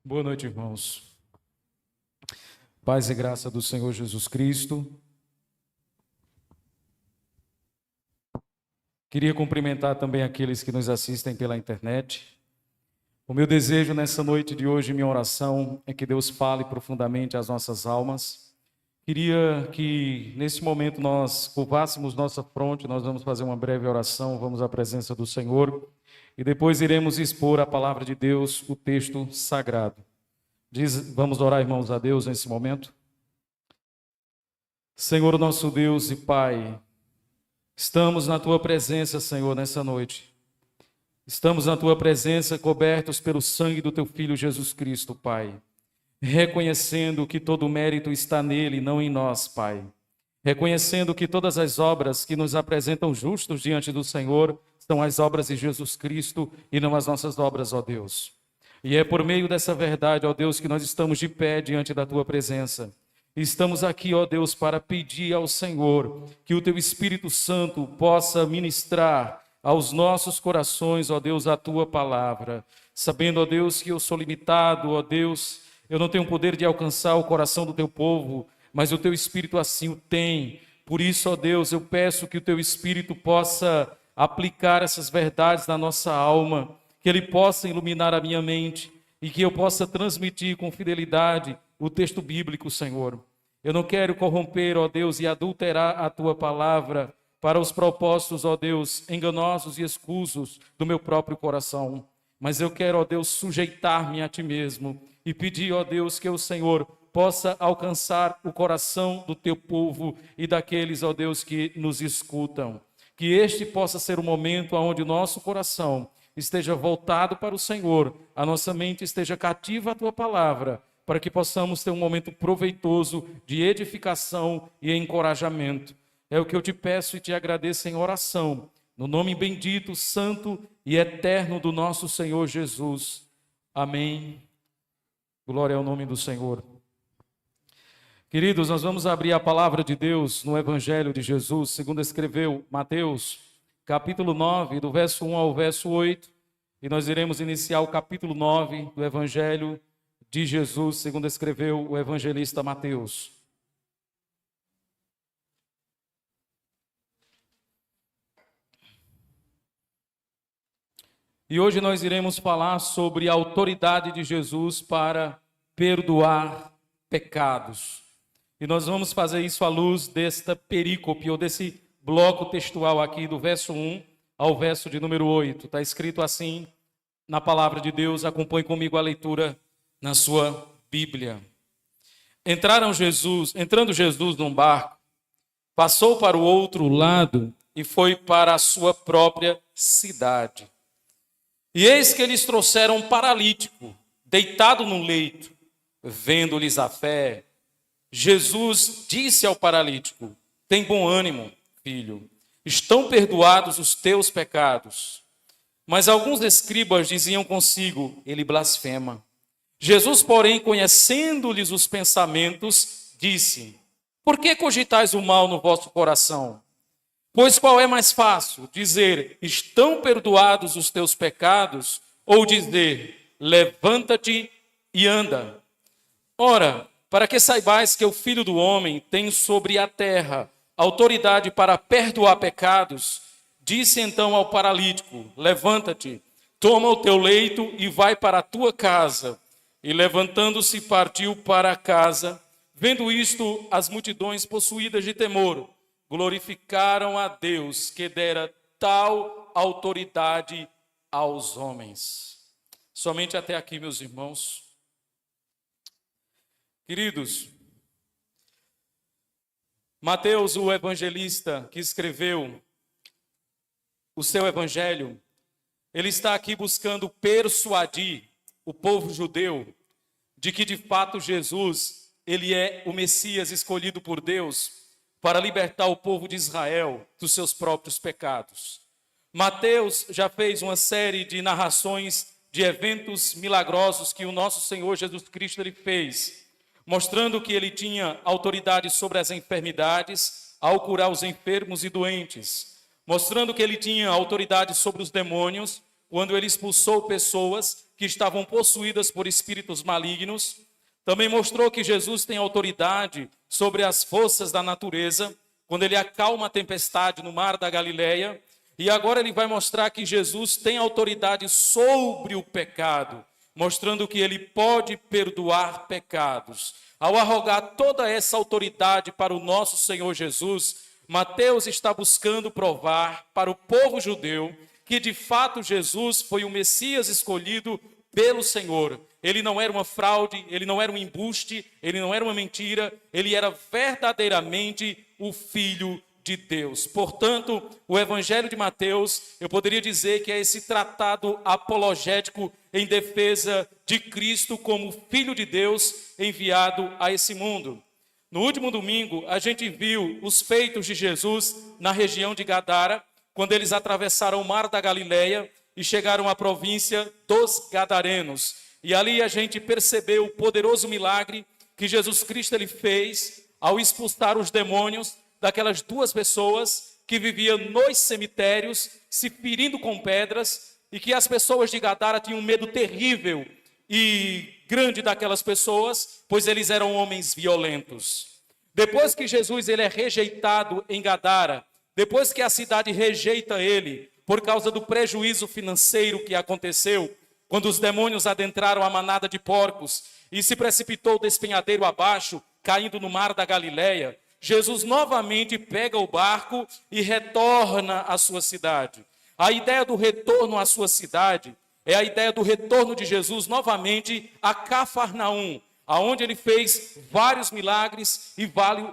Boa noite, irmãos. Paz e graça do Senhor Jesus Cristo. Queria cumprimentar também aqueles que nos assistem pela internet. O meu desejo nessa noite de hoje, minha oração, é que Deus fale profundamente às nossas almas. Queria que nesse momento nós curvássemos nossa fronte, nós vamos fazer uma breve oração, vamos à presença do Senhor e depois iremos expor a palavra de Deus, o texto sagrado. Vamos orar, irmãos, a Deus nesse momento. Senhor, nosso Deus e Pai, estamos na Tua presença, Senhor, nessa noite. Estamos na Tua presença cobertos pelo sangue do Teu Filho Jesus Cristo, Pai. Reconhecendo que todo o mérito está nele, não em nós, Pai. Reconhecendo que todas as obras que nos apresentam justos diante do Senhor são as obras de Jesus Cristo e não as nossas obras, ó Deus. E é por meio dessa verdade, ó Deus, que nós estamos de pé diante da Tua presença. Estamos aqui, ó Deus, para pedir ao Senhor que o Teu Espírito Santo possa ministrar aos nossos corações, ó Deus, a Tua palavra. Sabendo, ó Deus, que eu sou limitado, ó Deus, eu não tenho o poder de alcançar o coração do Teu povo, mas o Teu Espírito assim o tem. Por isso, ó Deus, eu peço que o Teu Espírito possa aplicar essas verdades na nossa alma, que Ele possa iluminar a minha mente e que eu possa transmitir com fidelidade o texto bíblico, Senhor. Eu não quero corromper, ó Deus, e adulterar a Tua palavra para os propósitos, ó Deus, enganosos e escusos do meu próprio coração. Mas eu quero, ó Deus, sujeitar-me a Ti mesmo e pedir, ó Deus, que o Senhor possa alcançar o coração do Teu povo e daqueles, ó Deus, que nos escutam. Que este possa ser o momento onde o nosso coração esteja voltado para o Senhor, a nossa mente esteja cativa à Tua palavra, para que possamos ter um momento proveitoso de edificação e encorajamento. É o que eu te peço e te agradeço em oração, no nome bendito, santo e eterno do nosso Senhor Jesus. Amém. Glória ao nome do Senhor. Queridos, nós vamos abrir a palavra de Deus no Evangelho de Jesus, segundo escreveu Mateus, capítulo 9, do verso 1 ao verso 8, e nós iremos iniciar o capítulo 9 do Evangelho de Jesus, segundo escreveu o evangelista Mateus. E hoje nós iremos falar sobre a autoridade de Jesus para perdoar pecados. E nós vamos fazer isso à luz desta perícope, ou desse bloco textual aqui, do verso 1 ao verso de número 8. Está escrito assim na palavra de Deus, acompanhe comigo a leitura na sua Bíblia. Entrando Jesus num barco, passou para o outro lado e foi para a sua própria cidade. E eis que eles trouxeram um paralítico, deitado no leito. Vendo-lhes a fé, Jesus disse ao paralítico: tem bom ânimo, filho, estão perdoados os teus pecados. Mas alguns escribas diziam consigo: ele blasfema. Jesus, porém, conhecendo-lhes os pensamentos, disse: por que cogitais o mal no vosso coração? Pois qual é mais fácil, dizer, estão perdoados os teus pecados, ou dizer, levanta-te e anda? Ora, para que saibais que o Filho do Homem tem sobre a terra autoridade para perdoar pecados, disse então ao paralítico: levanta-te, toma o teu leito e vai para a tua casa. E levantando-se partiu para casa. Vendo isto, as multidões possuídas de temor glorificaram a Deus que dera tal autoridade aos homens. Somente até aqui, meus irmãos. Queridos, Mateus, o evangelista que escreveu o seu evangelho, ele está aqui buscando persuadir o povo judeu de que de fato Jesus, ele é o Messias escolhido por Deus para libertar o povo de Israel dos seus próprios pecados. Mateus já fez uma série de narrações de eventos milagrosos que o nosso Senhor Jesus Cristo ele fez, mostrando que ele tinha autoridade sobre as enfermidades ao curar os enfermos e doentes, mostrando que ele tinha autoridade sobre os demônios, quando ele expulsou pessoas que estavam possuídas por espíritos malignos. Também mostrou que Jesus tem autoridade sobre as forças da natureza, quando ele acalma a tempestade no mar da Galileia. E agora ele vai mostrar que Jesus tem autoridade sobre o pecado, mostrando que ele pode perdoar pecados. Ao arrogar toda essa autoridade para o nosso Senhor Jesus, Mateus está buscando provar para o povo judeu que de fato Jesus foi o Messias escolhido pelo Senhor. Ele não era uma fraude, ele não era um embuste, ele não era uma mentira, ele era verdadeiramente o Filho de Deus. Portanto, o Evangelho de Mateus, eu poderia dizer que é esse tratado apologético em defesa de Cristo como Filho de Deus enviado a esse mundo. No último domingo, a gente viu os feitos de Jesus na região de Gadara, quando eles atravessaram o mar da Galileia e chegaram à província dos Gadarenos. E ali a gente percebeu o poderoso milagre que Jesus Cristo ele fez ao expulsar os demônios daquelas duas pessoas que viviam nos cemitérios, se ferindo com pedras, e que as pessoas de Gadara tinham um medo terrível e grande daquelas pessoas, pois eles eram homens violentos. Depois que Jesus ele é rejeitado em Gadara, depois que a cidade rejeita ele, por causa do prejuízo financeiro que aconteceu, quando os demônios adentraram a manada de porcos e se precipitou do despenhadeiro abaixo, caindo no mar da Galileia, Jesus novamente pega o barco e retorna à sua cidade. A ideia do retorno à sua cidade é a ideia do retorno de Jesus novamente a Cafarnaum, aonde ele fez vários milagres e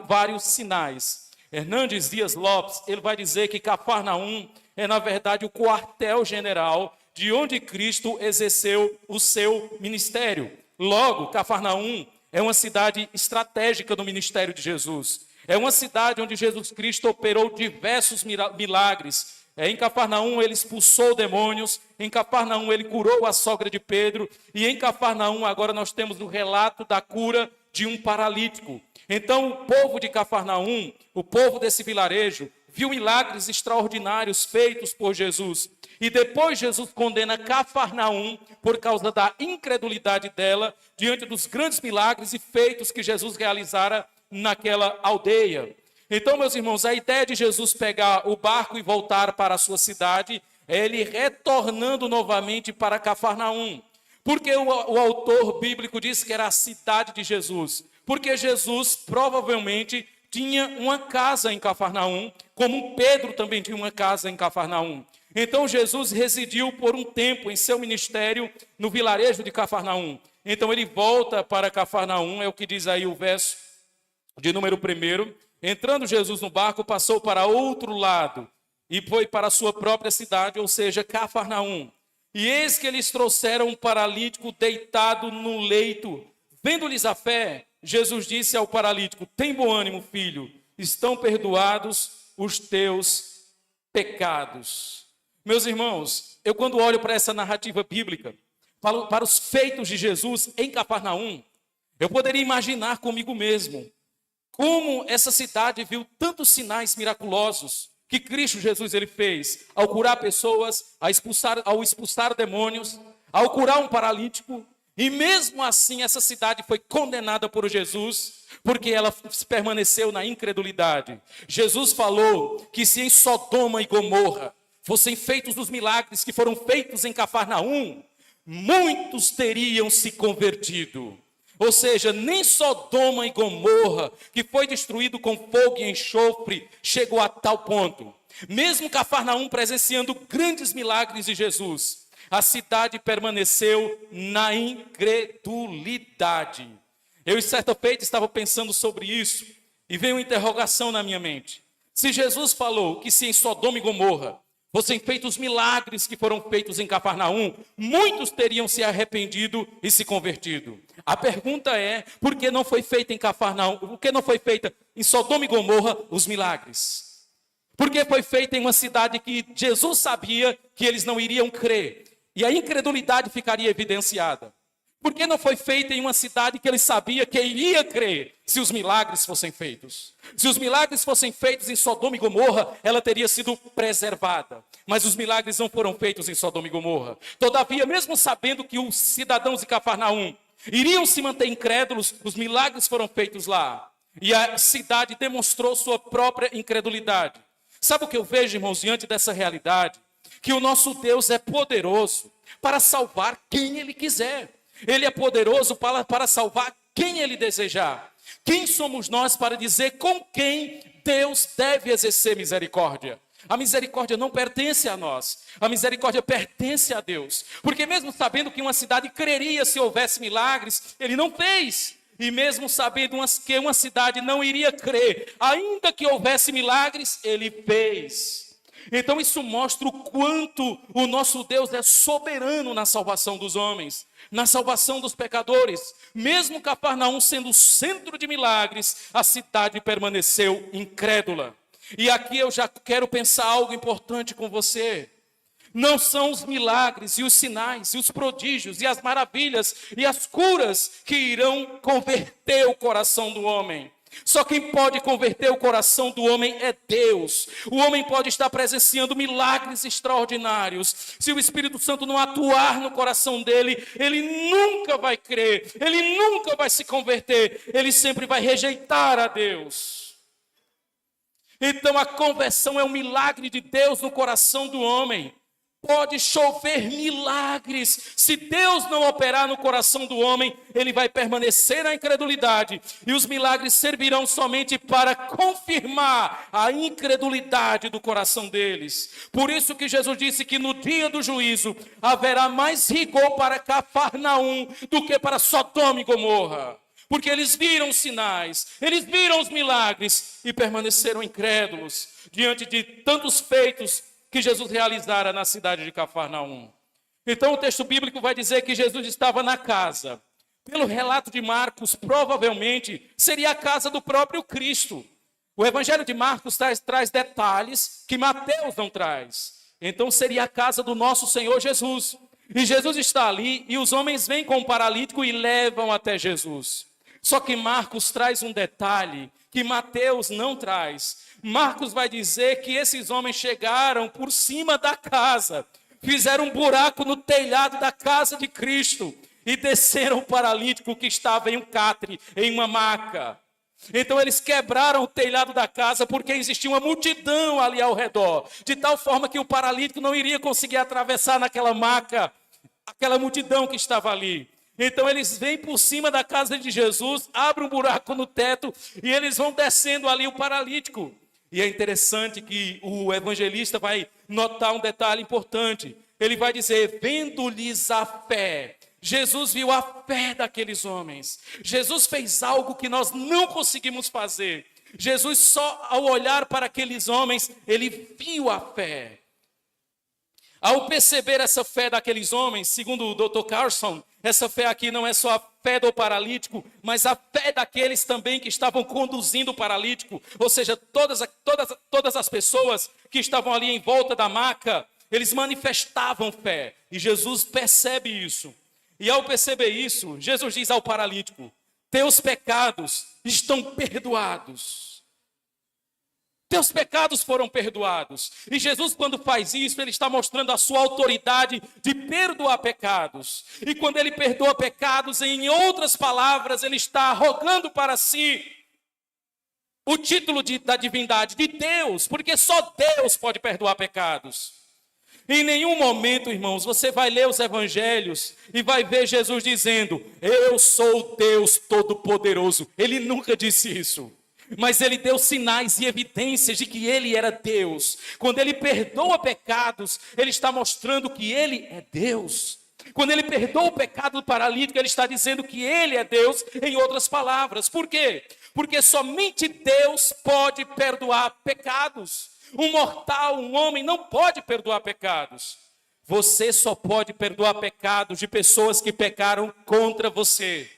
vários sinais. Hernandes Dias Lopes, ele vai dizer que Cafarnaum é, na verdade, o quartel-general de onde Cristo exerceu o seu ministério. Logo, Cafarnaum é uma cidade estratégica do ministério de Jesus. É uma cidade onde Jesus Cristo operou diversos milagres. Em Cafarnaum ele expulsou demônios, em Cafarnaum ele curou a sogra de Pedro, e em Cafarnaum agora nós temos o relato da cura de um paralítico. Então o povo de Cafarnaum, o povo desse vilarejo, viu milagres extraordinários feitos por Jesus. E depois Jesus condena Cafarnaum por causa da incredulidade dela diante dos grandes milagres e feitos que Jesus realizara naquela aldeia. Então, meus irmãos, a ideia de Jesus pegar o barco e voltar para a sua cidade é ele retornando novamente para Cafarnaum. Porque o autor bíblico diz que era a cidade de Jesus? Porque Jesus provavelmente tinha uma casa em Cafarnaum, como Pedro também tinha uma casa em Cafarnaum. Então Jesus residiu por um tempo em seu ministério no vilarejo de Cafarnaum. Então ele volta para Cafarnaum, é o que diz aí o verso de número 1. Entrando Jesus no barco, passou para outro lado e foi para a sua própria cidade, ou seja, Cafarnaum. E eis que eles trouxeram um paralítico deitado no leito. Vendo-lhes a fé, Jesus disse ao paralítico: tem bom ânimo, filho, estão perdoados os teus pecados. Meus irmãos, eu quando olho para essa narrativa bíblica, para os feitos de Jesus em Cafarnaum, eu poderia imaginar comigo mesmo como essa cidade viu tantos sinais miraculosos que Cristo Jesus ele fez ao curar pessoas, ao expulsar demônios, ao curar um paralítico. E mesmo assim essa cidade foi condenada por Jesus, porque ela permaneceu na incredulidade. Jesus falou que se em Sodoma e Gomorra fossem feitos os milagres que foram feitos em Cafarnaum, muitos teriam se convertido. Ou seja, nem Sodoma e Gomorra, que foi destruído com fogo e enxofre, chegou a tal ponto. Mesmo Cafarnaum presenciando grandes milagres de Jesus, a cidade permaneceu na incredulidade. Eu, certa feita, estava pensando sobre isso e veio uma interrogação na minha mente. Se Jesus falou que se em Sodoma e Gomorra fossem feitos os milagres que foram feitos em Cafarnaum, muitos teriam se arrependido e se convertido. A pergunta é, por que não foi feita em Cafarnaum, por que não foi feita em Sodoma e Gomorra os milagres? Por que foi feita em uma cidade que Jesus sabia que eles não iriam crer? E a incredulidade ficaria evidenciada. Por que não foi feita em uma cidade que ele sabia que iria crer se os milagres fossem feitos? Se os milagres fossem feitos em Sodoma e Gomorra, ela teria sido preservada. Mas os milagres não foram feitos em Sodoma e Gomorra. Todavia, mesmo sabendo que os cidadãos de Cafarnaum iriam se manter incrédulos, os milagres foram feitos lá. E a cidade demonstrou sua própria incredulidade. Sabe o que eu vejo, irmãos, diante dessa realidade? Que o nosso Deus é poderoso para salvar quem Ele quiser. Ele é poderoso para salvar quem Ele desejar. Quem somos nós para dizer com quem Deus deve exercer misericórdia? A misericórdia não pertence a nós. A misericórdia pertence a Deus. Porque mesmo sabendo que uma cidade creria se houvesse milagres, Ele não fez. E mesmo sabendo que uma cidade não iria crer, ainda que houvesse milagres, Ele fez. Então isso mostra o quanto o nosso Deus é soberano na salvação dos homens, na salvação dos pecadores. Mesmo Cafarnaum sendo o centro de milagres, a cidade permaneceu incrédula. E aqui eu já quero pensar algo importante com você. Não são os milagres e os sinais e os prodígios e as maravilhas e as curas que irão converter o coração do homem. Só quem pode converter o coração do homem é Deus. O homem pode estar presenciando milagres extraordinários. Se o Espírito Santo não atuar no coração dele, ele nunca vai crer, ele nunca vai se converter, ele sempre vai rejeitar a Deus. Então a conversão é um milagre de Deus no coração do homem. Pode chover milagres. Se Deus não operar no coração do homem, ele vai permanecer na incredulidade. E os milagres servirão somente para confirmar a incredulidade do coração deles. Por isso que Jesus disse que no dia do juízo haverá mais rigor para Cafarnaum do que para Sodoma e Gomorra. Porque eles viram sinais, eles viram os milagres e permaneceram incrédulos diante de tantos feitos que Jesus realizara na cidade de Cafarnaum. Então o texto bíblico vai dizer que Jesus estava na casa. Pelo relato de Marcos, provavelmente seria a casa do próprio Cristo. O evangelho de Marcos traz detalhes que Mateus não traz. Então seria a casa do nosso Senhor Jesus. E Jesus está ali e os homens vêm com o paralítico e levam até Jesus. Só que Marcos traz um detalhe que Mateus não traz. Marcos vai dizer que esses homens chegaram por cima da casa, fizeram um buraco no telhado da casa de Cristo e desceram o paralítico que estava em um catre, em uma maca. Então eles quebraram o telhado da casa porque existia uma multidão ali ao redor, de tal forma que o paralítico não iria conseguir atravessar naquela maca, aquela multidão que estava ali. Então eles vêm por cima da casa de Jesus, abrem um buraco no teto e eles vão descendo ali o paralítico. E é interessante que o evangelista vai notar um detalhe importante. Ele vai dizer, vendo-lhes a fé. Jesus viu a fé daqueles homens. Jesus fez algo que nós não conseguimos fazer. Jesus só ao olhar para aqueles homens, ele viu a fé. Ao perceber essa fé daqueles homens, segundo o Dr. Carson, essa fé aqui não é só a fé do paralítico, mas a fé daqueles também que estavam conduzindo o paralítico, ou seja, todas as pessoas que estavam ali em volta da maca, eles manifestavam fé, e Jesus percebe isso. E ao perceber isso, Jesus diz ao paralítico, teus pecados estão perdoados. Teus pecados foram perdoados. E Jesus, quando faz isso, ele está mostrando a sua autoridade de perdoar pecados. E quando ele perdoa pecados, em outras palavras, ele está arrogando para si o título da divindade de Deus, porque só Deus pode perdoar pecados. Em nenhum momento, irmãos, você vai ler os evangelhos e vai ver Jesus dizendo, eu sou Deus Todo-Poderoso. Ele nunca disse isso. Mas ele deu sinais e evidências de que ele era Deus. Quando ele perdoa pecados, ele está mostrando que ele é Deus. Quando ele perdoa o pecado do paralítico, ele está dizendo que ele é Deus, em outras palavras. Por quê? Porque somente Deus pode perdoar pecados. Um mortal, um homem, não pode perdoar pecados. Você só pode perdoar pecados de pessoas que pecaram contra você.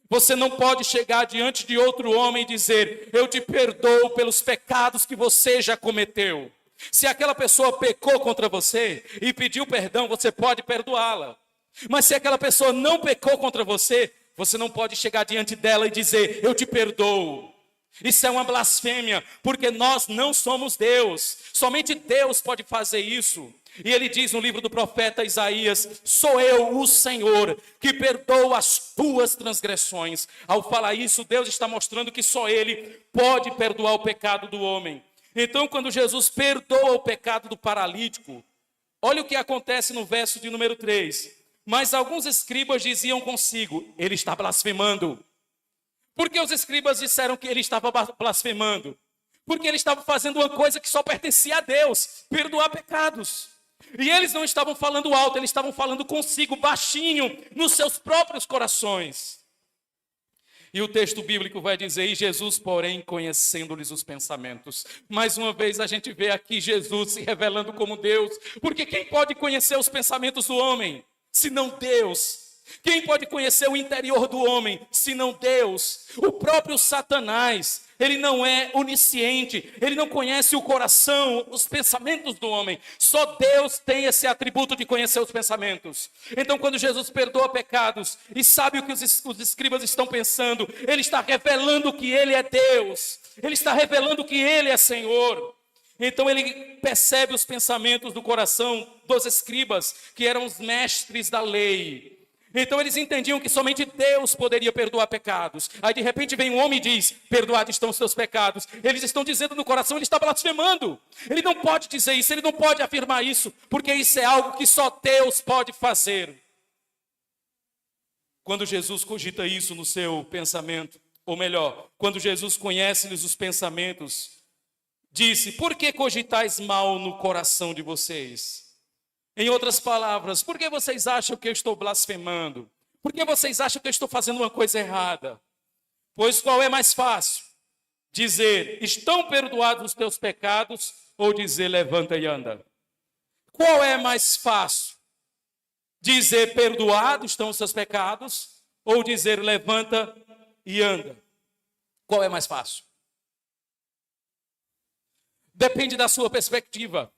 Você não pode chegar diante de outro homem e dizer, eu te perdoo pelos pecados que você já cometeu. Se aquela pessoa pecou contra você e pediu perdão, você pode perdoá-la. Mas se aquela pessoa não pecou contra você, você não pode chegar diante dela e dizer, eu te perdoo. Isso é uma blasfêmia, porque nós não somos Deus. Somente Deus pode fazer isso. E ele diz no livro do profeta Isaías, sou eu, o Senhor, que perdoo as tuas transgressões. Ao falar isso, Deus está mostrando que só Ele pode perdoar o pecado do homem. Então, quando Jesus perdoa o pecado do paralítico, olha o que acontece no verso de número 3. Mas alguns escribas diziam consigo, ele está blasfemando. Por que os escribas disseram que ele estava blasfemando? Porque ele estava fazendo uma coisa que só pertencia a Deus, perdoar pecados. E eles não estavam falando alto, eles estavam falando consigo, baixinho, nos seus próprios corações. E o texto bíblico vai dizer, e Jesus, porém, conhecendo-lhes os pensamentos. Mais uma vez a gente vê aqui Jesus se revelando como Deus, porque quem pode conhecer os pensamentos do homem, senão Deus? Quem pode conhecer o interior do homem, senão Deus? O próprio Satanás, ele não é onisciente, ele não conhece o coração, os pensamentos do homem. Só Deus tem esse atributo de conhecer os pensamentos. Então, quando Jesus perdoa pecados e sabe o que os escribas estão pensando, ele está revelando que ele é Deus, ele está revelando que ele é Senhor. Então ele percebe os pensamentos do coração dos escribas, que eram os mestres da lei. Então eles entendiam que somente Deus poderia perdoar pecados. Aí de repente vem um homem e diz, perdoados estão os seus pecados. Eles estão dizendo no coração, ele está blasfemando. Ele não pode dizer isso, ele não pode afirmar isso, porque isso é algo que só Deus pode fazer. Quando Jesus cogita isso no seu pensamento, ou melhor, quando Jesus conhece-lhes os pensamentos, disse, por que cogitais mal no coração de vocês? Em outras palavras, por que vocês acham que eu estou blasfemando? Por que vocês acham que eu estou fazendo uma coisa errada? Pois qual é mais fácil? Dizer, estão perdoados os teus pecados, ou dizer, levanta e anda? Qual é mais fácil? Dizer, perdoados estão os teus pecados, ou dizer, levanta e anda? Qual é mais fácil? Depende da sua perspectiva.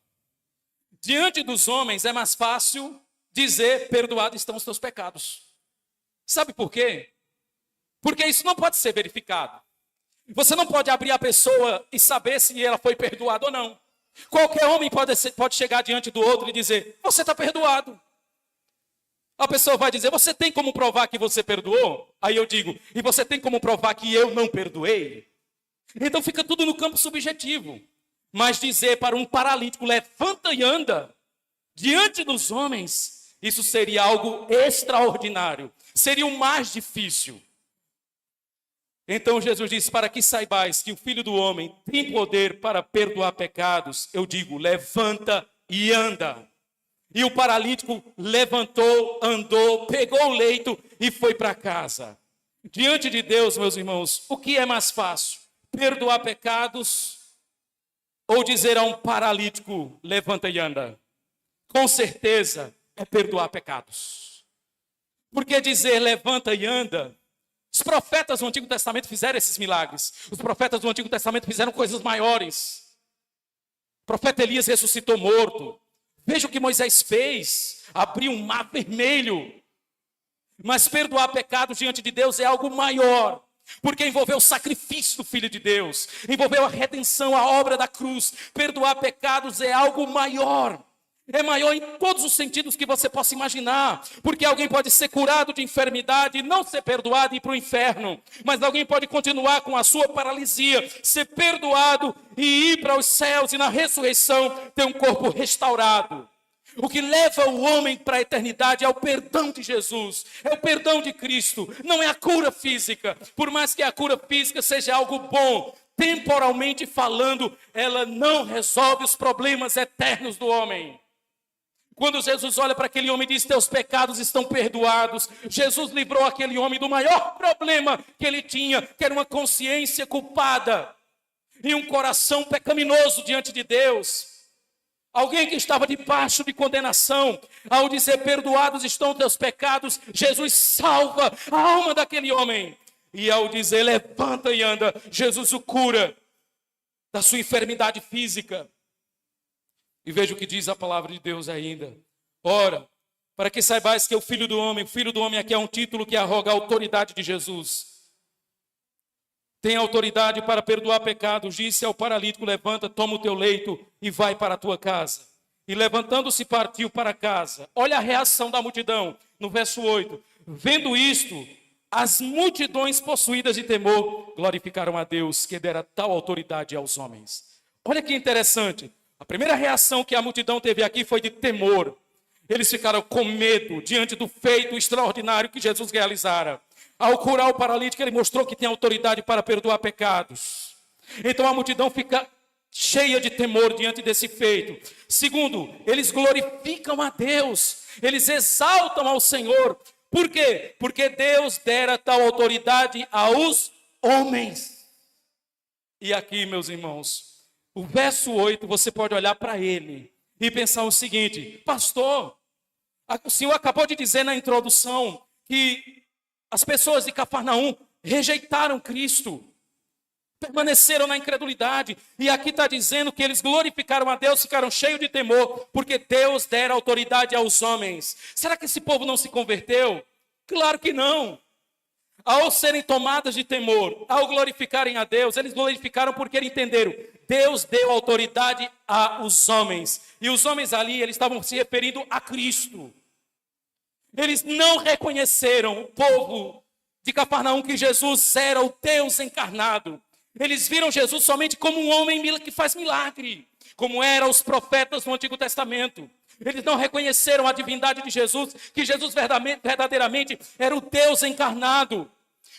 Diante dos homens é mais fácil dizer, perdoados estão os teus pecados. Sabe por quê? Porque isso não pode ser verificado. Você não pode abrir a pessoa e saber se ela foi perdoada ou não. Qualquer homem pode chegar diante do outro e dizer, você está perdoado. A pessoa vai dizer, você tem como provar que você perdoou? Aí eu digo, e você tem como provar que eu não perdoei? Então fica tudo no campo subjetivo. Mas dizer para um paralítico, levanta e anda, diante dos homens, isso seria algo extraordinário, seria o mais difícil. Então Jesus disse, para que saibais que o Filho do Homem tem poder para perdoar pecados, eu digo, levanta e anda. E o paralítico levantou, andou, pegou o leito e foi para casa. Diante de Deus, meus irmãos, o que é mais fácil? Perdoar pecados ou dizer a um paralítico, levanta e anda? Com certeza é perdoar pecados. Porque dizer levanta e anda, os profetas do Antigo Testamento fizeram esses milagres. Os profetas do Antigo Testamento fizeram coisas maiores. O profeta Elias ressuscitou morto. Veja o que Moisés fez, abriu um mar vermelho. Mas perdoar pecados diante de Deus é algo maior. Porque envolveu o sacrifício do Filho de Deus, envolveu a redenção, a obra da cruz. Perdoar pecados é algo maior. É maior em todos os sentidos que você possa imaginar. Porque alguém pode ser curado de enfermidade e não ser perdoado e ir para o inferno. Mas alguém pode continuar com a sua paralisia, ser perdoado e ir para os céus e na ressurreição ter um corpo restaurado. O que leva o homem para a eternidade é o perdão de Jesus, é o perdão de Cristo, não é a cura física. Por mais que a cura física seja algo bom, temporalmente falando, ela não resolve os problemas eternos do homem. Quando Jesus olha para aquele homem e diz, teus pecados estão perdoados, Jesus livrou aquele homem do maior problema que ele tinha, que era uma consciência culpada e um coração pecaminoso diante de Deus. Alguém que estava debaixo de condenação, ao dizer perdoados estão teus pecados, Jesus salva a alma daquele homem. E ao dizer levanta e anda, Jesus o cura da sua enfermidade física. E veja o que diz a palavra de Deus ainda. Ora, para que saibais que é o Filho do Homem aqui é um título que arroga a autoridade de Jesus. Tem autoridade para perdoar pecados. Disse ao paralítico: levanta, toma o teu leito e vai para a tua casa. E levantando-se partiu para casa. Olha a reação da multidão, no verso 8. Vendo isto, as multidões possuídas de temor glorificaram a Deus, que dera tal autoridade aos homens. Olha que interessante. A primeira reação que a multidão teve aqui foi de temor. Eles ficaram com medo diante do feito extraordinário que Jesus realizara. Ao curar o paralítico, ele mostrou que tem autoridade para perdoar pecados. Então a multidão fica cheia de temor diante desse feito. Segundo, eles glorificam a Deus. Eles exaltam ao Senhor. Por quê? Porque Deus dera tal autoridade aos homens. E aqui, meus irmãos, o verso 8, você pode olhar para ele e pensar o seguinte: pastor, o senhor acabou de dizer na introdução que as pessoas de Cafarnaum rejeitaram Cristo, permaneceram na incredulidade. E aqui está dizendo que eles glorificaram a Deus, ficaram cheios de temor, porque Deus dera autoridade aos homens. Será que esse povo não se converteu? Claro que não. Ao serem tomadas de temor, ao glorificarem a Deus, eles glorificaram porque eles entenderam: Deus deu autoridade aos homens. E os homens ali, eles estavam se referindo a Cristo. Eles não reconheceram, o povo de Cafarnaum, que Jesus era o Deus encarnado. Eles viram Jesus somente como um homem que faz milagre, como eram os profetas no Antigo Testamento. Eles não reconheceram a divindade de Jesus, que Jesus verdadeiramente era o Deus encarnado.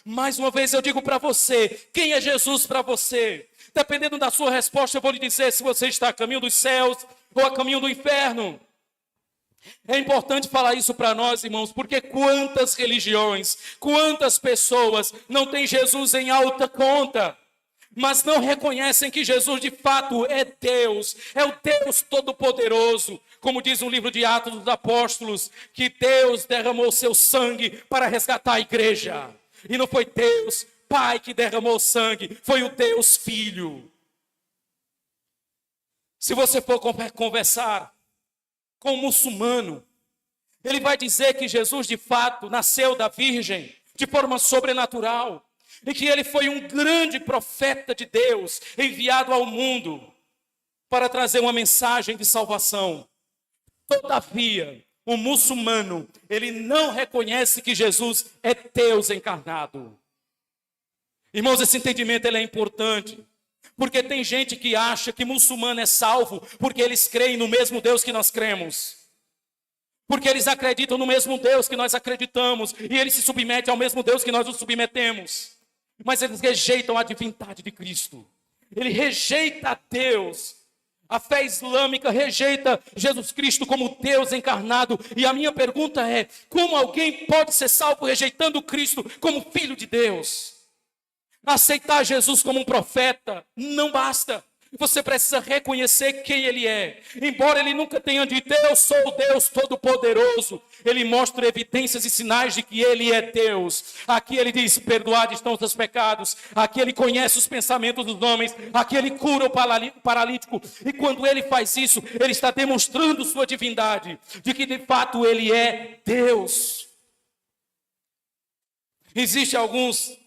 Mais uma vez eu digo para você: quem é Jesus para você? Dependendo da sua resposta, eu vou lhe dizer se você está a caminho dos céus ou a caminho do inferno. É importante falar isso para nós, irmãos, porque quantas religiões, quantas pessoas não têm Jesus em alta conta, mas não reconhecem que Jesus de fato é Deus, é o Deus Todo-Poderoso. Como diz no livro de Atos dos Apóstolos, que Deus derramou seu sangue para resgatar a igreja. E não foi Deus Pai que derramou sangue, foi o Deus Filho. Se você for conversar com um muçulmano, ele vai dizer que Jesus de fato nasceu da Virgem de forma sobrenatural e que ele foi um grande profeta de Deus enviado ao mundo para trazer uma mensagem de salvação. Todavia, o muçulmano, ele não reconhece que Jesus é Deus encarnado. Irmãos, esse entendimento ele é importante. Porque tem gente que acha que muçulmano é salvo porque eles creem no mesmo Deus que nós cremos. Porque eles acreditam no mesmo Deus que nós acreditamos. E eles se submetem ao mesmo Deus que nós nos submetemos. Mas eles rejeitam a divindade de Cristo. Ele rejeita a Deus. A fé islâmica rejeita Jesus Cristo como Deus encarnado. E a minha pergunta é: como alguém pode ser salvo rejeitando Cristo como Filho de Deus? Aceitar Jesus como um profeta não basta. Você precisa reconhecer quem ele é. Embora ele nunca tenha dito: eu sou o Deus Todo-Poderoso, ele mostra evidências e sinais de que ele é Deus. Aqui ele diz: perdoados estão os teus pecados. Aqui ele conhece os pensamentos dos homens. Aqui ele cura o paralítico. E quando ele faz isso, ele está demonstrando sua divindade, de que de fato ele é Deus. Existem alguns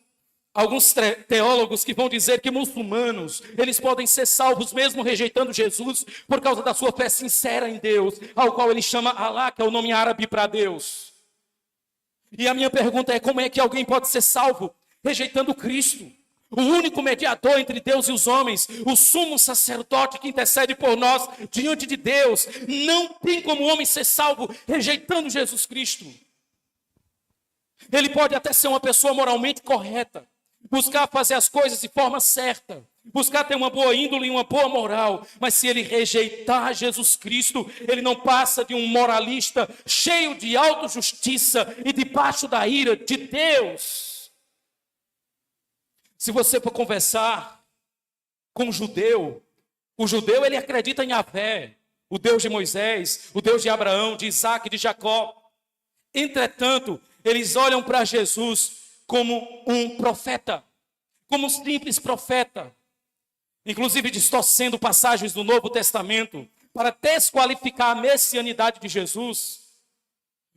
teólogos que vão dizer que muçulmanos, eles podem ser salvos mesmo rejeitando Jesus por causa da sua fé sincera em Deus, ao qual ele chama Allah, que é o nome árabe para Deus. E a minha pergunta é: como é que alguém pode ser salvo rejeitando Cristo? O único mediador entre Deus e os homens, o sumo sacerdote que intercede por nós diante de Deus. Não tem como o homem ser salvo rejeitando Jesus Cristo. Ele pode até ser uma pessoa moralmente correta, buscar fazer as coisas de forma certa, buscar ter uma boa índole e uma boa moral, mas se ele rejeitar Jesus Cristo, ele não passa de um moralista cheio de autojustiça e debaixo da ira de Deus. Se você for conversar com o judeu ele acredita em Yahvé, o Deus de Moisés, o Deus de Abraão, de Isaac e de Jacó. Entretanto, eles olham para Jesus como um profeta, como um simples profeta, inclusive distorcendo passagens do Novo Testamento para desqualificar a messianidade de Jesus.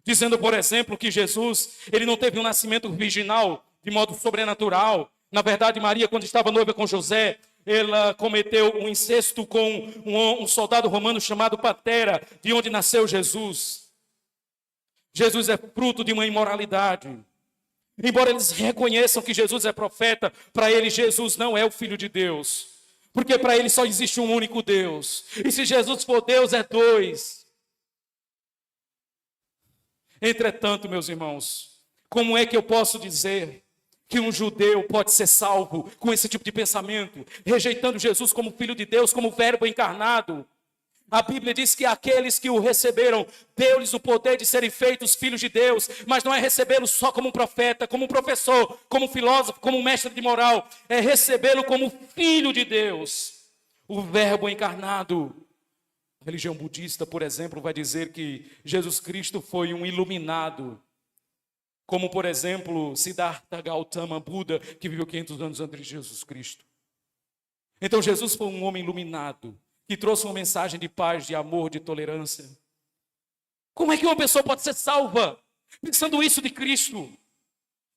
dizendo, por exemplo, que Jesus, ele não teve um nascimento virginal de modo sobrenatural. Na verdade, Maria, quando estava noiva com José, ela cometeu um incesto com um soldado romano chamado Patera, de onde nasceu Jesus. Jesus é fruto de uma imoralidade. Embora eles reconheçam que Jesus é profeta, para eles Jesus não é o Filho de Deus. Porque para eles só existe um único Deus. E se Jesus for Deus, é dois. Entretanto, meus irmãos, como é que eu posso dizer que um judeu pode ser salvo com esse tipo de pensamento, rejeitando Jesus como Filho de Deus, como Verbo encarnado? A Bíblia diz que aqueles que o receberam, deu-lhes o poder de serem feitos filhos de Deus, mas não é recebê-lo só como um profeta, como um professor, como um filósofo, como um mestre de moral, é recebê-lo como Filho de Deus, o Verbo encarnado. A religião budista, por exemplo, vai dizer que Jesus Cristo foi um iluminado, como, por exemplo, Siddhartha Gautama Buda, que viveu 500 anos antes de Jesus Cristo. Então, Jesus foi um homem iluminado, que trouxe uma mensagem de paz, de amor, de tolerância. Como é que uma pessoa pode ser salva pensando isso de Cristo?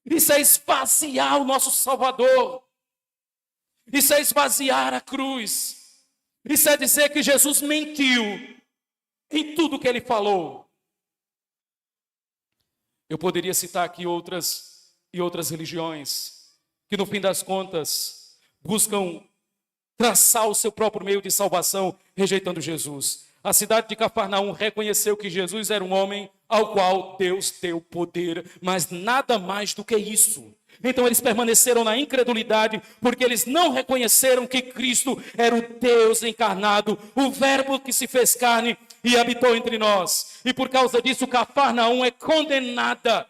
Isso é esvaziar o nosso Salvador. Isso é esvaziar a cruz. Isso é dizer que Jesus mentiu em tudo que ele falou. Eu poderia citar aqui outras religiões que, no fim das contas, buscam traçar o seu próprio meio de salvação, rejeitando Jesus. A cidade de Cafarnaum reconheceu que Jesus era um homem ao qual Deus deu poder, mas nada mais do que isso. Então eles permaneceram na incredulidade, porque eles não reconheceram que Cristo era o Deus encarnado, o Verbo que se fez carne e habitou entre nós. E por causa disso, Cafarnaum é condenada,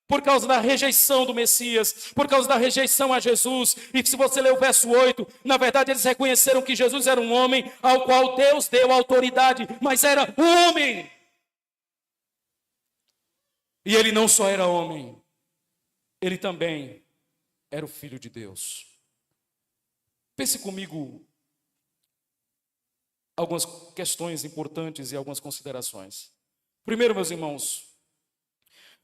por causa da rejeição do Messias, por causa da rejeição a Jesus. E se você ler o verso 8, na verdade eles reconheceram que Jesus era um homem ao qual Deus deu autoridade, mas era um homem. E ele não só era homem, ele também era o Filho de Deus. Pense comigo algumas questões importantes e algumas considerações. Primeiro, meus irmãos,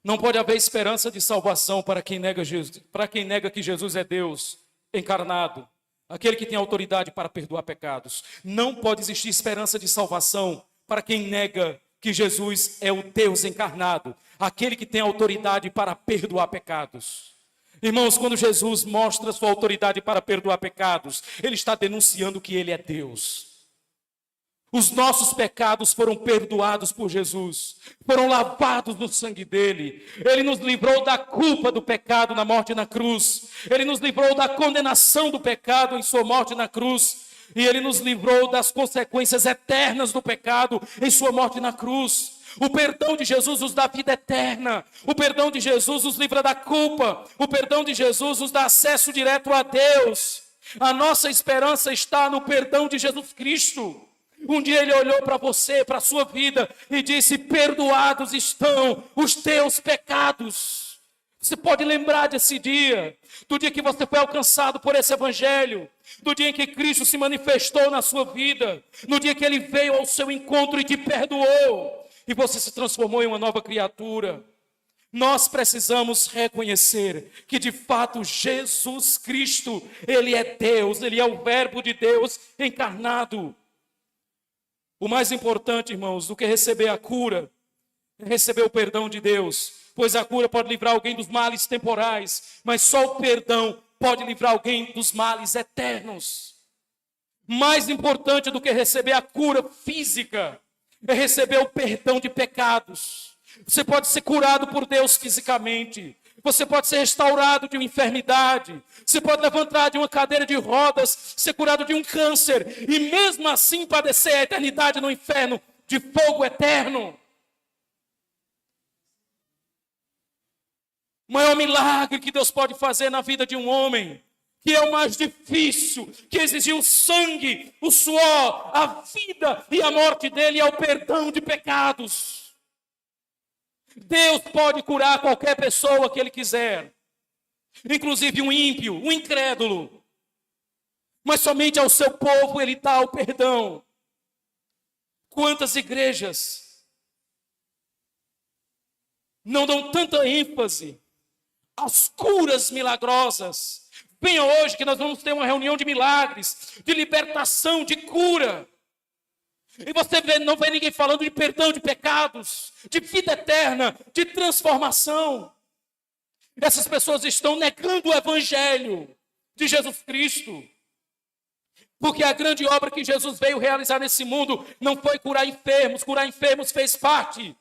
não pode haver esperança de salvação para quem nega que Jesus é Deus encarnado, aquele que tem autoridade para perdoar pecados. Não pode existir esperança de salvação para quem nega que Jesus é o Deus encarnado, aquele que tem autoridade para perdoar pecados. Irmãos, quando Jesus mostra sua autoridade para perdoar pecados, ele está denunciando que ele é Deus. Os nossos pecados foram perdoados por Jesus, foram lavados no sangue dele. Ele nos livrou da culpa do pecado na morte na cruz. Ele nos livrou da condenação do pecado em sua morte na cruz. E ele nos livrou das consequências eternas do pecado em sua morte na cruz. O perdão de Jesus nos dá vida eterna. O perdão de Jesus nos livra da culpa. O perdão de Jesus nos dá acesso direto a Deus. A nossa esperança está no perdão de Jesus Cristo. Um dia ele olhou para você, para a sua vida e disse: perdoados estão os teus pecados. Você pode lembrar desse dia, do dia que você foi alcançado por esse evangelho, do dia em que Cristo se manifestou na sua vida, no dia que ele veio ao seu encontro e te perdoou, e você se transformou em uma nova criatura. Nós precisamos reconhecer que de fato Jesus Cristo, ele é Deus, ele é o Verbo de Deus encarnado. O mais importante, irmãos, do que receber a cura, é receber o perdão de Deus. Pois a cura pode livrar alguém dos males temporais, mas só o perdão pode livrar alguém dos males eternos. Mais importante do que receber a cura física, é receber o perdão de pecados. Você pode ser curado por Deus fisicamente. Você pode ser restaurado de uma enfermidade. Você pode levantar de uma cadeira de rodas, ser curado de um câncer. E mesmo assim padecer a eternidade no inferno de fogo eterno. O maior milagre que Deus pode fazer na vida de um homem, que é o mais difícil, que exigiu o sangue, o suor, a vida e a morte dele, é o perdão de pecados. Deus pode curar qualquer pessoa que ele quiser, inclusive um ímpio, um incrédulo, mas somente ao seu povo ele dá o perdão. Quantas igrejas não dão tanta ênfase às curas milagrosas. Venha hoje que nós vamos ter uma reunião de milagres, de libertação, de cura. E você não vê ninguém falando de perdão de pecados, de vida eterna, de transformação. Essas pessoas estão negando o evangelho de Jesus Cristo. Porque a grande obra que Jesus veio realizar nesse mundo não foi curar enfermos fez parte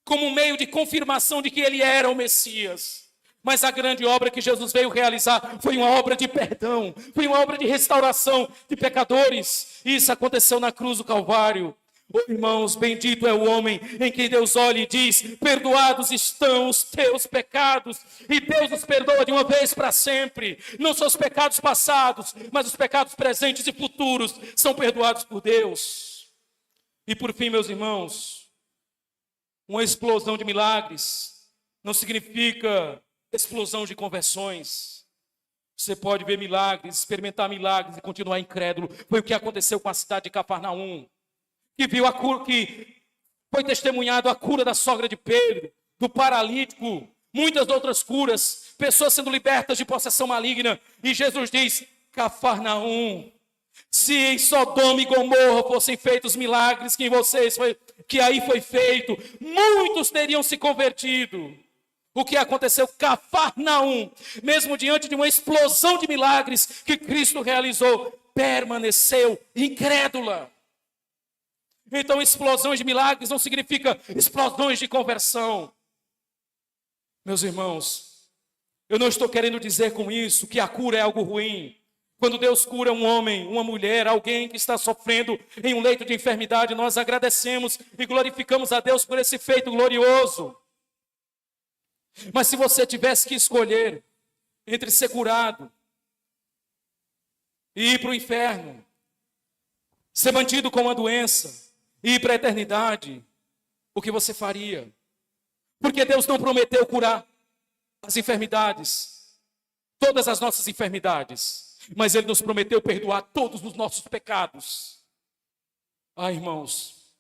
como um meio de confirmação de que ele era o Messias. Mas a grande obra que Jesus veio realizar foi uma obra de perdão, foi uma obra de restauração de pecadores. E isso aconteceu na cruz do Calvário. Oh, irmãos, bendito é o homem em quem Deus olha e diz: perdoados estão os teus pecados. E Deus os perdoa de uma vez para sempre. Não só os pecados passados, mas os pecados presentes e futuros são perdoados por Deus. E por fim, meus irmãos, uma explosão de milagres não significa explosão de conversões. Você pode ver milagres, experimentar milagres e continuar incrédulo. Foi o que aconteceu com a cidade de Cafarnaum, que viu a cura, que foi testemunhado a cura da sogra de Pedro, do paralítico, muitas outras curas, pessoas sendo libertas de possessão maligna. E Jesus diz: Cafarnaum, se em Sodoma e Gomorra fossem feitos milagres que aí foi feito, muitos teriam se convertido. O que aconteceu em Cafarnaum, mesmo diante de uma explosão de milagres que Cristo realizou, permaneceu incrédula. Então, explosões de milagres não significa explosões de conversão. Meus irmãos, eu não estou querendo dizer com isso que a cura é algo ruim. Quando Deus cura um homem, uma mulher, alguém que está sofrendo em um leito de enfermidade, nós agradecemos e glorificamos a Deus por esse feito glorioso. Mas se você tivesse que escolher entre ser curado e ir para o inferno, ser mantido com uma doença e ir para a eternidade, o que você faria? Porque Deus não prometeu curar as enfermidades, todas as nossas enfermidades, mas Ele nos prometeu perdoar todos os nossos pecados. Ah, irmãos,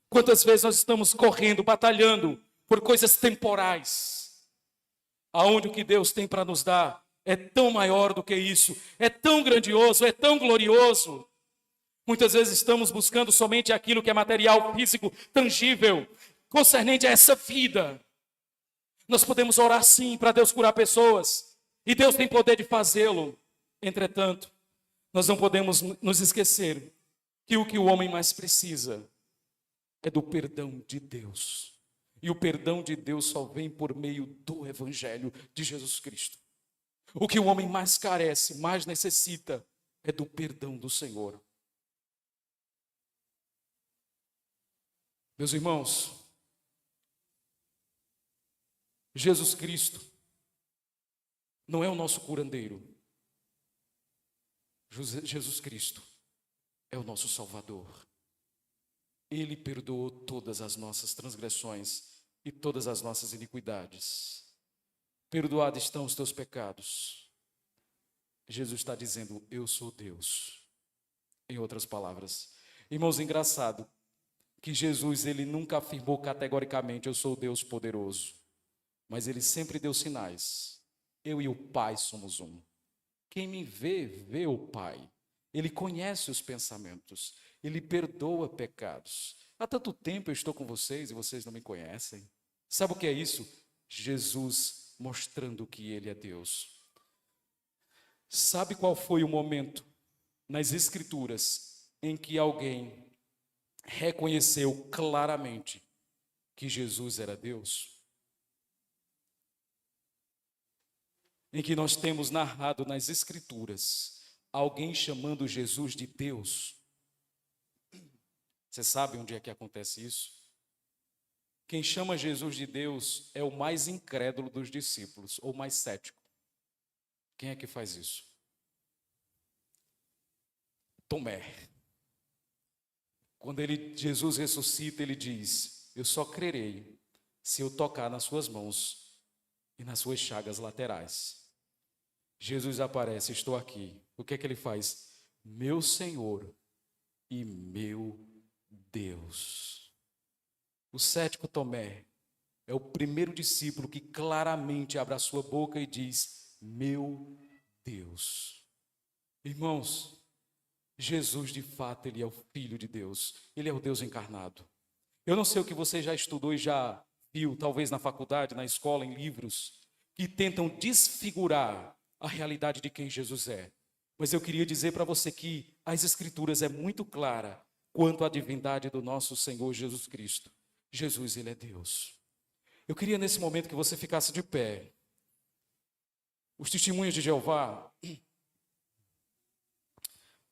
quantas vezes nós estamos correndo, batalhando por coisas temporais, aonde o que Deus tem para nos dar é tão maior do que isso, é tão grandioso, é tão glorioso. Muitas vezes estamos buscando somente aquilo que é material, físico, tangível, concernente a essa vida. Nós podemos orar sim para Deus curar pessoas, e Deus tem poder de fazê-lo. Entretanto, nós não podemos nos esquecer que o homem mais precisa é do perdão de Deus. E o perdão de Deus só vem por meio do Evangelho de Jesus Cristo. O que o homem mais carece, mais necessita, é do perdão do Senhor. Meus irmãos, Jesus Cristo não é o nosso curandeiro. Jesus Cristo é o nosso Salvador. Ele perdoou todas as nossas transgressões e todas as nossas iniquidades. Perdoados estão os teus pecados. Jesus está dizendo: eu sou Deus. Em outras palavras, irmãos, engraçado que Jesus, ele nunca afirmou categoricamente: eu sou Deus poderoso. Mas ele sempre deu sinais. Eu e o Pai somos um. Quem me vê, vê o Pai. Ele conhece os pensamentos. Ele perdoa pecados. Há tanto tempo eu estou com vocês e vocês não me conhecem. Sabe o que é isso? Jesus mostrando que Ele é Deus. Sabe qual foi o momento nas Escrituras em que alguém reconheceu claramente que Jesus era Deus? Em que nós temos narrado nas Escrituras alguém chamando Jesus de Deus. Você sabe onde é que acontece isso? Quem chama Jesus de Deus é o mais incrédulo dos discípulos, ou mais cético. Quem é que faz isso? Tomé. Quando Jesus ressuscita, ele diz: eu só crerei se eu tocar nas suas mãos e nas suas chagas laterais. Jesus aparece: estou aqui. O que é que ele faz? Meu Senhor e meu Deus. O cético Tomé é o primeiro discípulo que claramente abre a sua boca e diz: meu Deus. Irmãos, Jesus de fato, ele é o Filho de Deus, ele é o Deus encarnado. Eu não sei o que você já estudou e já viu, talvez na faculdade, na escola, em livros, que tentam desfigurar a realidade de quem Jesus é. Mas eu queria dizer para você que as Escrituras é muito clara quanto à divindade do nosso Senhor Jesus Cristo. Jesus, ele é Deus. Eu queria nesse momento que você ficasse de pé. Os testemunhos de Jeová,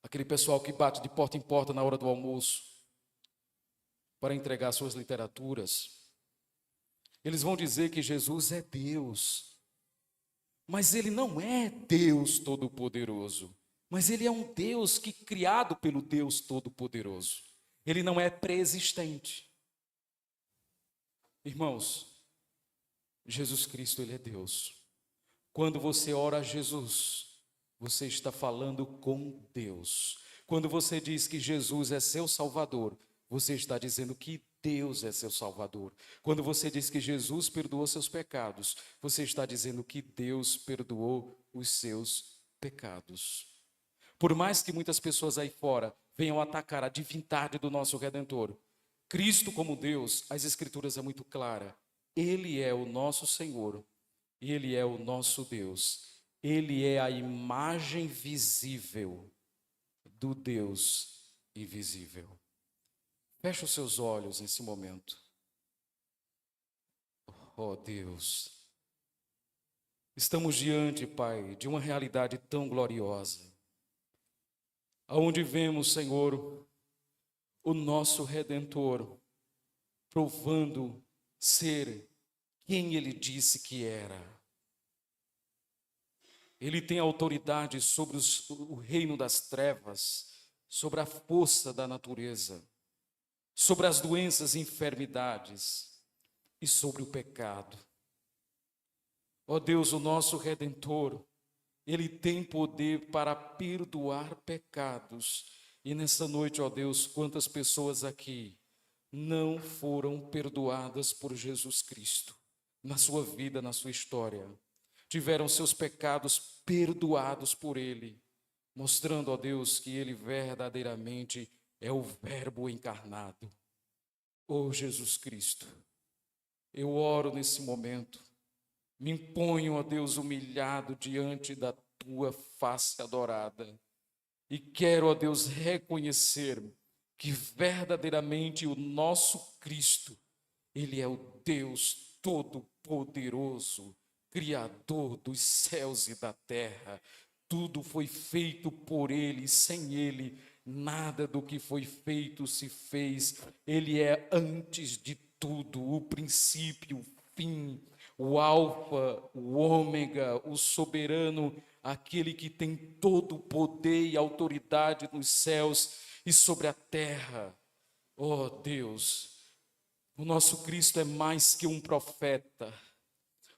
aquele pessoal que bate de porta em porta na hora do almoço para entregar suas literaturas, eles vão dizer que Jesus é Deus. Mas ele não é Deus Todo-Poderoso, mas ele é um Deus que criado pelo Deus Todo-Poderoso. Ele não é pré-existente. Irmãos, Jesus Cristo, ele é Deus. Quando você ora a Jesus, você está falando com Deus. Quando você diz que Jesus é seu Salvador, você está dizendo que Deus é seu Salvador. Quando você diz que Jesus perdoou seus pecados, você está dizendo que Deus perdoou os seus pecados. Por mais que muitas pessoas aí fora venham atacar a divindade do nosso Redentor, Cristo como Deus, as Escrituras é muito clara. Ele é o nosso Senhor e Ele é o nosso Deus. Ele é a imagem visível do Deus invisível. Feche os seus olhos nesse momento. Oh Deus, estamos diante, Pai, de uma realidade tão gloriosa, aonde vemos, Senhor, o nosso Redentor provando ser quem Ele disse que era. Ele tem autoridade sobre o reino das trevas, sobre a força da natureza, sobre as doenças e enfermidades e sobre o pecado. Ó Deus, o nosso Redentor, Ele tem poder para perdoar pecados. E nessa noite, ó Deus, quantas pessoas aqui não foram perdoadas por Jesus Cristo, na sua vida, na sua história. Tiveram seus pecados perdoados por Ele, mostrando, ó Deus, que Ele verdadeiramente é o Verbo encarnado. Oh Jesus Cristo, eu oro nesse momento, me imponho, ó Deus, humilhado diante da Tua face adorada, e quero, ó Deus, reconhecer que verdadeiramente o nosso Cristo, Ele é o Deus Todo-Poderoso, Criador dos céus e da terra. Tudo foi feito por Ele, sem Ele, nada do que foi feito se fez. Ele é antes de tudo, o princípio, o fim, o alfa, o ômega, o soberano, aquele que tem todo o poder e autoridade nos céus e sobre a terra. Oh Deus, o nosso Cristo é mais que um profeta.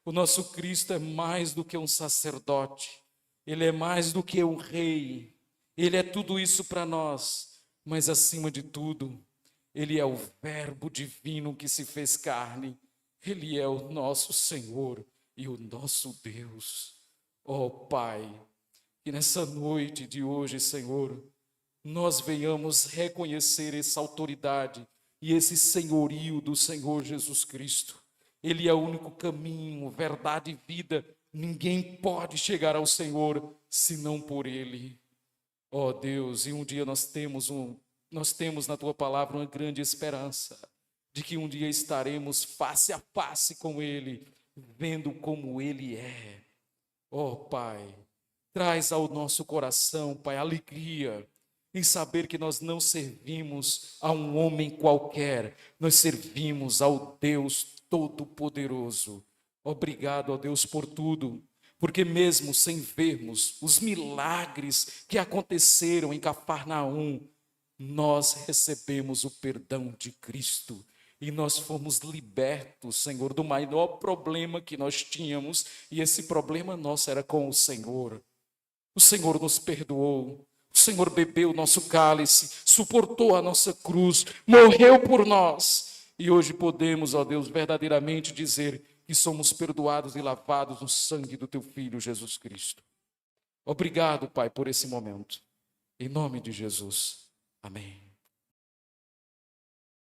O nosso Cristo é mais do que um sacerdote. Ele é mais do que um rei. Ele é tudo isso para nós. Mas acima de tudo, Ele é o Verbo divino que se fez carne. Ele é o nosso Senhor e o nosso Deus. Oh Pai, que nessa noite de hoje, Senhor, nós venhamos reconhecer essa autoridade e esse senhorio do Senhor Jesus Cristo. Ele é o único caminho, verdade e vida. Ninguém pode chegar ao Senhor senão por Ele. Ó Deus, e um dia nós temos na Tua palavra uma grande esperança de que um dia estaremos face a face com Ele, vendo como Ele é. Ó Pai, traz ao nosso coração, Pai, alegria em saber que nós não servimos a um homem qualquer, nós servimos ao Deus Todo-Poderoso. Obrigado, ó Deus, por tudo, porque mesmo sem vermos os milagres que aconteceram em Cafarnaum, nós recebemos o perdão de Cristo e nós fomos libertos, Senhor, do maior problema que nós tínhamos, e esse problema nosso era com o Senhor. O Senhor nos perdoou. O Senhor bebeu o nosso cálice, suportou a nossa cruz, morreu por nós. E hoje podemos, ó Deus, verdadeiramente dizer que somos perdoados e lavados no sangue do teu Filho Jesus Cristo. Obrigado, Pai, por esse momento. Em nome de Jesus. Amém.